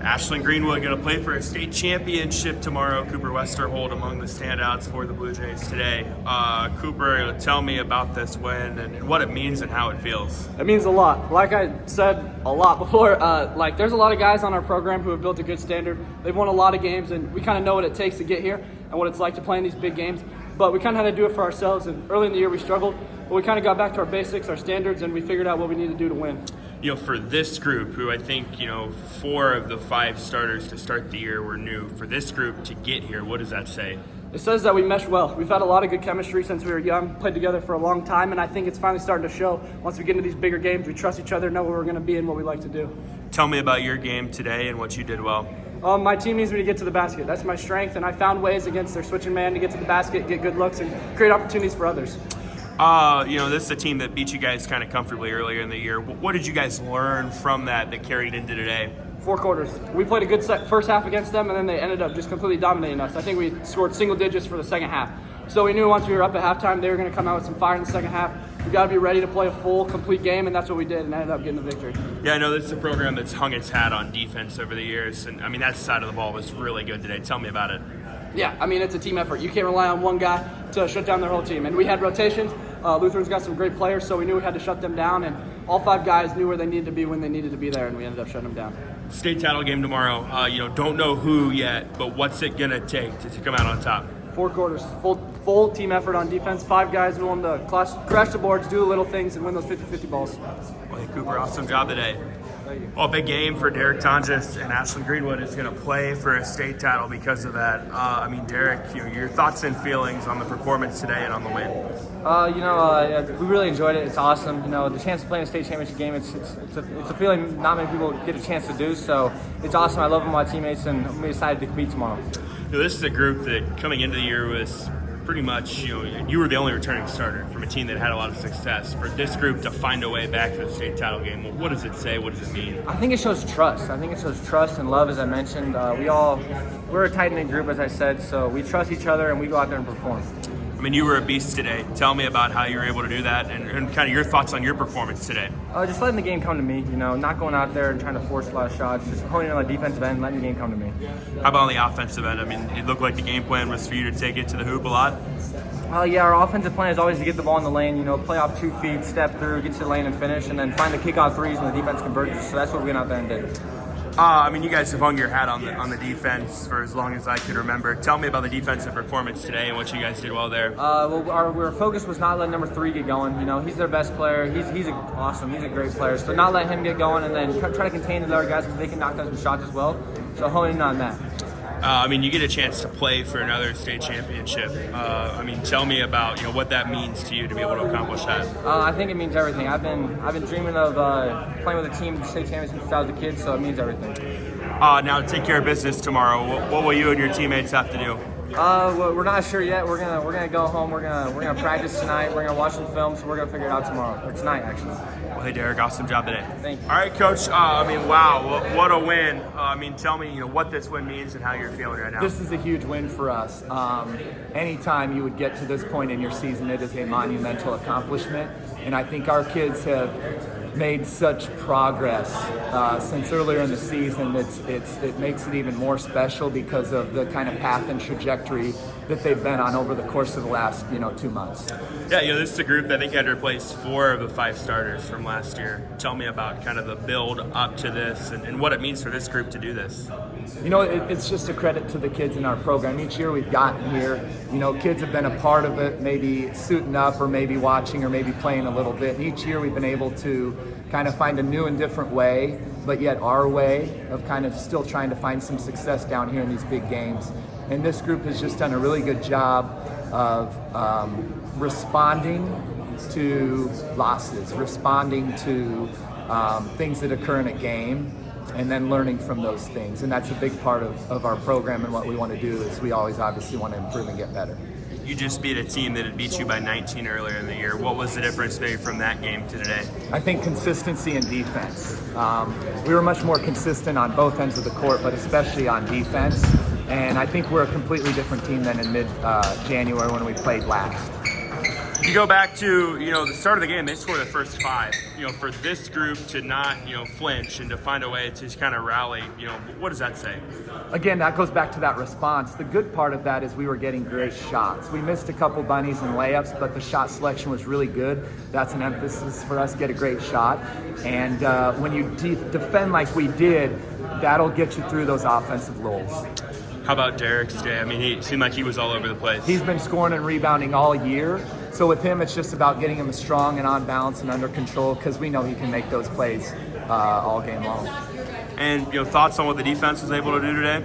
Ashland-Greenwood going to play for a state championship tomorrow. Cooper Westerhold among the standouts for the Blue Jays today. Cooper, tell me about this win and what it means and how it feels. It means a lot. Like I said a lot before, there's a lot of guys on our program who have built a good standard. They've won a lot of games, and we kind of know what it takes to get here and what it's like to play in these big games. But we kind of had to do it for ourselves, and early in the year we struggled. But we kind of got back to our basics, our standards, and we figured out what we need to do to win. You know, for this group, who I think, 4 of the 5 starters to start the year were new, for this group to get here, what does that say? It says that we mesh well. We've had a lot of good chemistry since we were young, played together for a long time, and I think it's finally starting to show. Once we get into these bigger games, we trust each other, know where we're going to be and what we like to do. Tell me about your game today and what you did well. My team needs me to get to the basket. That's my strength, and I found ways against their switching man to get to the basket, get good looks, and create opportunities for others. This is a team that beat you guys kind of comfortably earlier in the year. What did you guys learn from that carried into today? 4 quarters. We played a good first half against them, and then they ended up just completely dominating us. I think we scored single digits for the second half. So we knew once we were up at halftime, they were going to come out with some fire in the second half. We got to be ready to play a full, complete game, and that's what we did, and ended up getting the victory. Yeah, I know this is a program that's hung its hat on defense over the years, and I mean that side of the ball was really good today. Tell me about it. Yeah, I mean, it's a team effort. You can't rely on one guy to shut down their whole team. And we had rotations. Lutheran's got some great players, so we knew we had to shut them down. And all 5 guys knew where they needed to be when they needed to be there, and we ended up shutting them down. State title game tomorrow. Don't know who yet, but what's it going to take to come out on top? 4 quarters, full team effort on defense. 5 guys willing to crash the boards, do the little things, and win those 50-50 balls. Well, hey, Cooper, awesome job today. Thank you. Well, big game for Derek Tonjes, and Ashland-Greenwood is going to play for a state title because of that. Derek, your thoughts and feelings on the performance today and on the win? We really enjoyed it. It's awesome. The chance to play in a state championship game, it's a feeling not many people get a chance to do. So it's awesome. I love my teammates, and I'm excited to compete tomorrow. This is a group that coming into the year was pretty much, you were the only returning starter from a team that had a lot of success. For this group to find a way back to the state title game, what does it say? What does it mean? I think it shows trust. I think it shows trust and love, as I mentioned. We're a tight-knit group, as I said, so we trust each other and we go out there and perform. I mean, you were a beast today. Tell me about how you were able to do that and kind of your thoughts on your performance today. Just letting the game come to me, not going out there and trying to force a lot of shots, just honing in on the defensive end, letting the game come to me. How about on the offensive end? I mean, it looked like the game plan was for you to take it to the hoop a lot. Our offensive plan is always to get the ball in the lane, play off 2 feet, step through, get to the lane and finish, and then find the kick-out threes when the defense converges. So that's what we went out there and did. You guys have hung your hat on the defense for as long as I can remember. Tell me about the defensive performance today and what you guys did well there. Our focus was not letting number 3 get going. He's their best player. He's awesome. He's a great player. So not let him get going, and then try to contain the other guys because they can knock down some shots as well. So honing in on that. You get a chance to play for another state championship. Tell me about what that means to you to be able to accomplish that. I think it means everything. I've been dreaming of playing with a team state championship since I was a kid, so it means everything. Now take care of business tomorrow. What will you and your teammates have to do? We're not sure yet. We're gonna go home. We're gonna practice tonight. We're gonna watch some film, so we're gonna figure it out tomorrow or tonight, actually. Well, hey Derek, awesome job today. Thank you. All right, Coach. Wow, what a win. Tell me, what this win means and how you're feeling right now. This is a huge win for us. Anytime you would get to this point in your season, it is a monumental accomplishment, and I think our kids have made such progress since earlier in the season. It makes it even more special because of the kind of path and trajectory that they've been on over the course of the last 2 months. Yeah, this is a group that I think had to replace 4 of the 5 starters from last year. Tell me about kind of the build up to this and what it means for this group to do this. It's just a credit to the kids in our program. Each year we've gotten here, kids have been a part of it, maybe suiting up or maybe watching or maybe playing a little bit. And each year we've been able to kind of find a new and different way, but yet our way of kind of still trying to find some success down here in these big games. And this group has just done a really good job of responding to losses, responding to things that occur in a game, and then learning from those things. And that's a big part of our program, and what we want to do is we always obviously want to improve and get better. You just beat a team that had beat you by 19 earlier in the year. What was the difference maybe from that game to today? I think consistency in defense. We were much more consistent on both ends of the court, but especially on defense. And I think we're a completely different team than in mid-January when we played last. You go back to, the start of the game, they scored the first 5. For this group to not, flinch and to find a way to kind of rally, what does that say? Again, that goes back to that response. The good part of that is we were getting great shots. We missed a couple bunnies and layups, but the shot selection was really good. That's an emphasis for us, get a great shot. And when you defend like we did, that'll get you through those offensive lulls. How about Derek's day? I mean, he seemed like he was all over the place. He's been scoring and rebounding all year. So with him, it's just about getting him strong and on balance and under control, because we know he can make those plays all game long. And thoughts on what the defense was able to do today?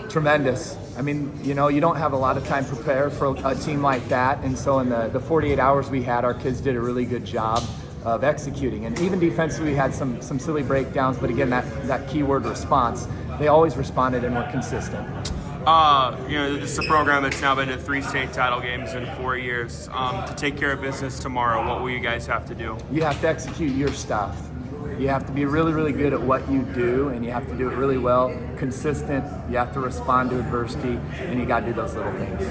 Tremendous. I mean, you don't have a lot of time to prepare for a team like that. And so in the 48 hours we had, our kids did a really good job of executing. And even defensively, we had some silly breakdowns. But again, that keyword response, they always responded and were consistent. This is a program that's now been to 3 state title games in 4 years. To take care of business tomorrow, what will you guys have to do? You have to execute your stuff. You have to be really, really good at what you do, and you have to do it really well, consistent. You have to respond to adversity, and you got to do those little things.